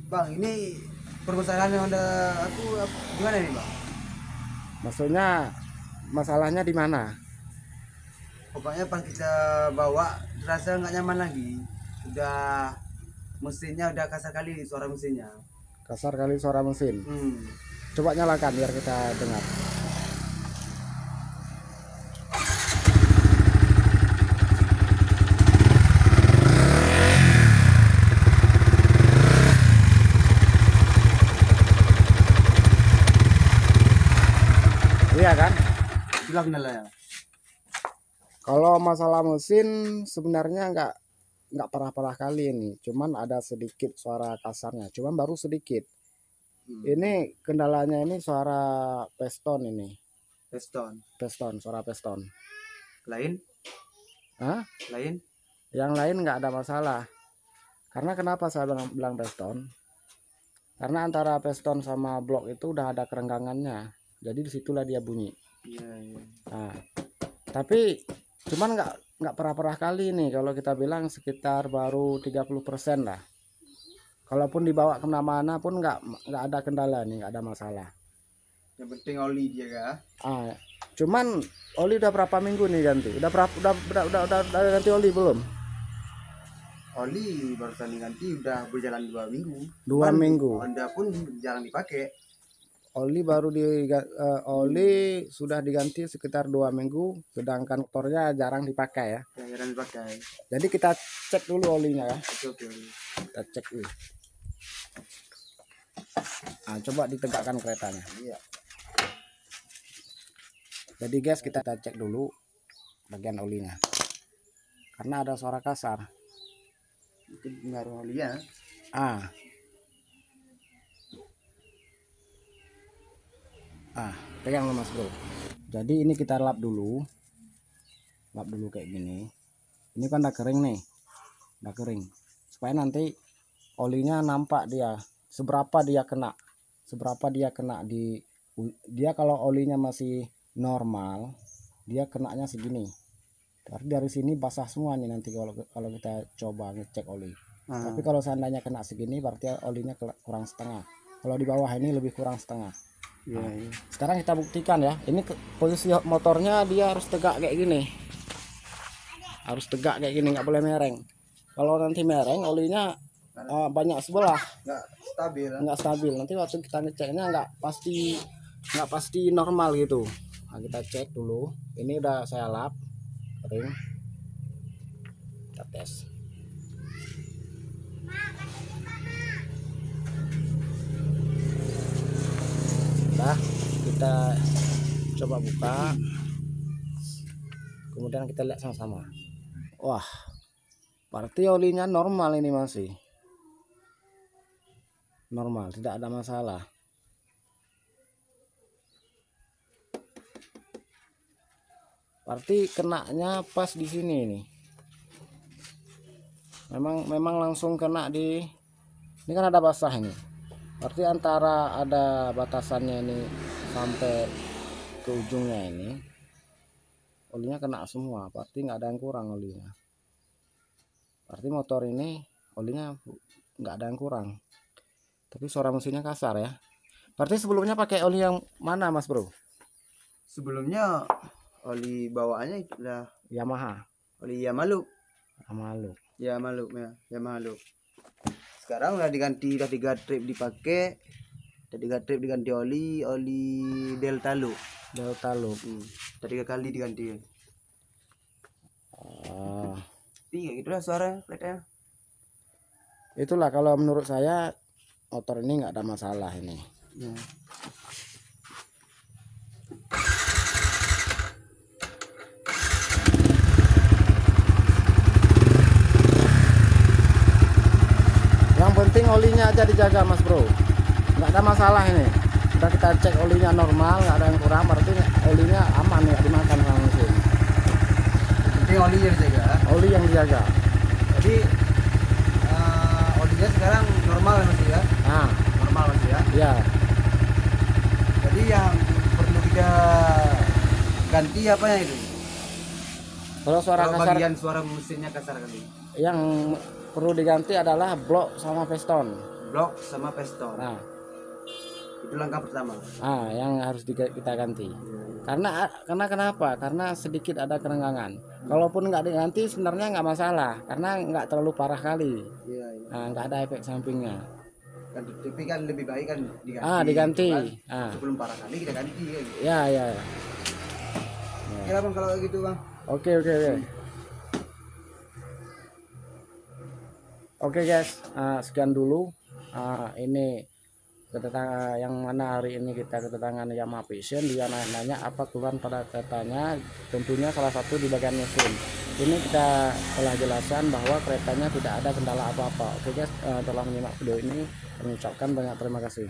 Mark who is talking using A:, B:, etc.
A: Bang, ini permasalahan yang ada gimana nih, Bang?
B: Maksudnya masalahnya di mana?
A: Pokoknya pas kita bawa terasa nggak nyaman lagi. Udah mesinnya udah kasar kali suara mesinnya.
B: Kasar kali suara mesin.
A: Hmm.
B: Coba nyalakan biar kita dengar. Iya kan?
A: Itulah kendalanya.
B: Kalau masalah mesin sebenarnya nggak parah-parah kali ini. Cuman ada sedikit suara kasarnya. Cuman baru sedikit. Ini kendalanya ini suara piston ini.
A: Piston.
B: Suara piston.
A: Lain?
B: Hah?
A: Lain?
B: Yang lain nggak ada masalah. Karena kenapa saya bilang piston? Karena antara piston sama blok itu udah ada kerenggangannya. Jadi disitulah dia bunyi.
A: Iya, iya.
B: Nah, tapi cuman nggak parah-parah kali nih. Kalau kita bilang sekitar baru 30% lah. Kalaupun dibawa kemana-mana pun nggak ada kendala nih, nggak ada masalah.
A: Yang penting oli dia kah?
B: Cuman oli udah berapa minggu nih ganti? Udah ganti oli belum?
A: Oli barusan diganti udah berjalan 2 minggu.
B: 2 minggu.
A: Honda pun jarang dipakai.
B: Oli oli sudah diganti sekitar 2 minggu, sedangkan motornya jarang dipakai ya.
A: Jarang dipakai.
B: Jadi kita cek dulu olinya ya.
A: Oke.
B: Kita cek dulu. Coba ditegakkan keretanya.
A: Iya.
B: Jadi guys, kita cek dulu bagian olinya. Karena ada suara kasar.
A: Mungkin pengaruh oli ya.
B: Pegang lo mas bro. Jadi ini kita lap dulu kayak gini. Ini kan udah kering nih, udah kering. Supaya nanti olinya nampak dia seberapa dia kena di dia. Kalau olinya masih normal, dia kenanya segini. Berarti dari sini basah semua nih nanti kalau kita coba ngecek oli. Tapi kalau seandainya kena segini, berarti olinya kurang setengah. Kalau di bawah ini lebih kurang setengah.
A: Iya.
B: Sekarang kita buktikan ya. Ini posisi motornya dia harus tegak kayak gini. Nggak boleh mereng. Kalau nanti mereng, olinya banyak sebelah. Nggak stabil. Nanti waktu kita ngeceknya nggak pasti normal gitu. Kita cek dulu. Ini udah saya lap kering. Kita tes. Nah, kita coba buka, kemudian kita lihat sama-sama. Wah, berarti olinya normal, ini masih normal, tidak ada masalah. Berarti kenanya pas di sini nih. Memang langsung kena di ini kan ada basah ini. Berarti antara ada batasannya ini sampai ke ujungnya ini, olinya kena semua. Berarti nggak ada yang kurang olinya. Berarti motor ini olinya nggak ada yang kurang. Tapi suara mesinnya kasar ya. Berarti sebelumnya pakai oli yang mana mas bro?
A: Sebelumnya oli bawaannya itulah
B: Yamaha.
A: oli Yamaha. Sekarang udah diganti, udah 3 trip dipakai. Udah 3 trip diganti oli Delta Loop. Udah 3 kali diganti. Iya gitulah suara kelihatannya.
B: Itulah kalau menurut saya motor ini nggak ada masalah ini.
A: Ya.
B: Yang penting olinya aja dijaga mas bro, nggak ada masalah ini. Udah kita cek olinya normal, nggak ada yang kurang, berarti olinya aman, nggak dimakan sama mesin.
A: Penting oli yang dijaga.
B: Oli yang dijaga.
A: Jadi olinya sekarang normal masih ya? Normal masih ya?
B: Ya.
A: Jadi yang perlu kita ganti apa ya itu?
B: Kalau kasar,
A: bagian suara mesinnya kasar kali.
B: yang perlu diganti adalah blok sama piston.
A: blok sama piston.
B: Nah,
A: Itu langkah pertama.
B: yang harus kita ganti. Karena kenapa? Karena sedikit ada kerenggangan. Kalaupun nggak diganti sebenarnya nggak masalah, karena nggak terlalu parah kali.
A: Iya, iya.
B: Nah, nggak ada efek sampingnya.
A: Kan, tapi kan lebih baik kan diganti.
B: Diganti.
A: Gitu kan. Sebelum parah kali kita ganti kan.
B: Ya.
A: Ya bang, kalau gitu bang.
B: Oke. Oke guys, sekian dulu. Ini kedatangan yang mana hari ini kita kedatangan Yamaha Vision. Dia nanya apa keluhan pada keretanya, tentunya salah satu di bagian mesin. Ini kita telah jelaskan bahwa keretanya tidak ada kendala apa-apa. Oke guys, telah menyimak video ini, kami ucapkan banyak terima kasih.